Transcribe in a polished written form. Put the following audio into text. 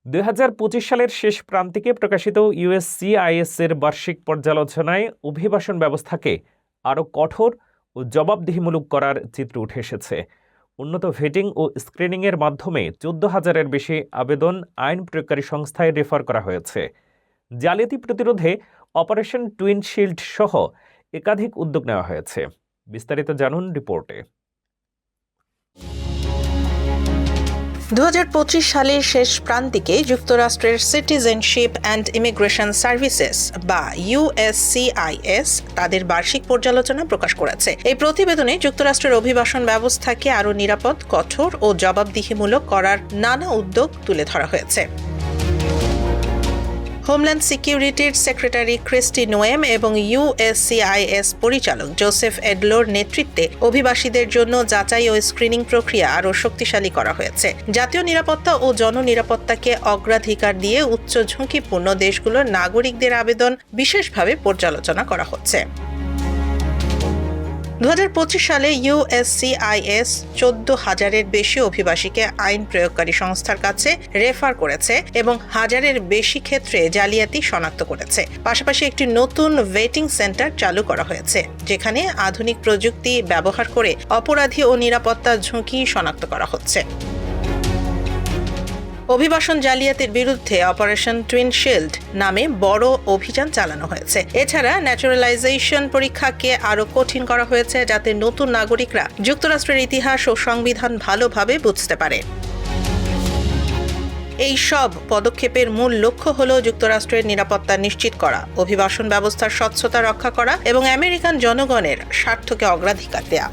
2025 সালের শেষ প্রান্তিকে প্রকাশিত USCIS এর বার্ষিক পর্যালোচনায় অভিবাসন ব্যবস্থাকে আরও কঠোর ও জবাবদিহিমূলক করার চিত্র উঠে এসেছে। উন্নত ভেটিং ও স্ক্রিনিংয়ের মাধ্যমে 14,000-এর বেশি আবেদন আইন প্রয়োগকারী সংস্থায় রেফার করা হয়েছে। জালিয়াতি প্রতিরোধে অপারেশন টুইন শিল্ড সহ একাধিক উদ্যোগ নেওয়া হয়েছে। বিস্তারিত জানুন রিপোর্টে। 2025 সালের শেষ প্রান্তিকে যুক্তরাষ্ট্রের সিটিজেনশিপ অ্যান্ড ইমিগ্রেশন সার্ভিসেস বা USCIS তাদের বার্ষিক পর্যালোচনা প্রকাশ করেছে। এই প্রতিবেদনে যুক্তরাষ্ট্রের অভিবাসন ব্যবস্থাকে আরও নিরাপদ, কঠোর ও জবাবদিহিমূলক করার নানা উদ্যোগ তুলে ধরা হয়েছে। হোমল্যান্ড সিকিউরিটির সেক্রেটারি ক্রিস্টি নোয়েম এবং USCIS পরিচালক জোসেফ এডলোর নেতৃত্বে অভিবাসীদের জন্য যাচাই ও স্ক্রিনিং প্রক্রিয়া আরও শক্তিশালী করা হয়েছে। জাতীয় নিরাপত্তা ও জননিরাপত্তাকে অগ্রাধিকার দিয়ে উচ্চ ঝুঁকিপূর্ণ দেশগুলোর নাগরিকদের আবেদন বিশেষভাবে পর্যালোচনা করা হচ্ছে। 2025 সালে USCIS 14,000-এর বেশি অভিবাসীকে আইন প্রয়োগকারী সংস্থার কাছে রেফার করেছে এবং 1,000-এর বেশি ক্ষেত্রে জালিয়াতি শনাক্ত করেছে। পাশাপাশি একটি নতুন ভেটিং সেন্টার চালু করা হয়েছে, যেখানে আধুনিক প্রযুক্তি ব্যবহার করে অপরাধী ও নিরাপত্তা ঝুঁকি শনাক্ত করা হচ্ছে। অভিবাসন জালিয়াতির বিরুদ্ধে অপারেশন টুইন শিল্ড নামে বড় অভিযান চালানো হয়েছে। এছাড়া ন্যাচারালাইজেশন পরীক্ষাকে আরও কঠিন করা হয়েছে, যাতে নতুন নাগরিকরা যুক্তরাষ্ট্রের ইতিহাস ও সংবিধান ভালোভাবে বুঝতে পারে। এই সব পদক্ষেপের মূল লক্ষ্য হল যুক্তরাষ্ট্রের নিরাপত্তা নিশ্চিত করা, অভিবাসন ব্যবস্থার স্বচ্ছতা রক্ষা করা এবং আমেরিকান জনগণের স্বার্থকে অগ্রাধিকার দেয়া।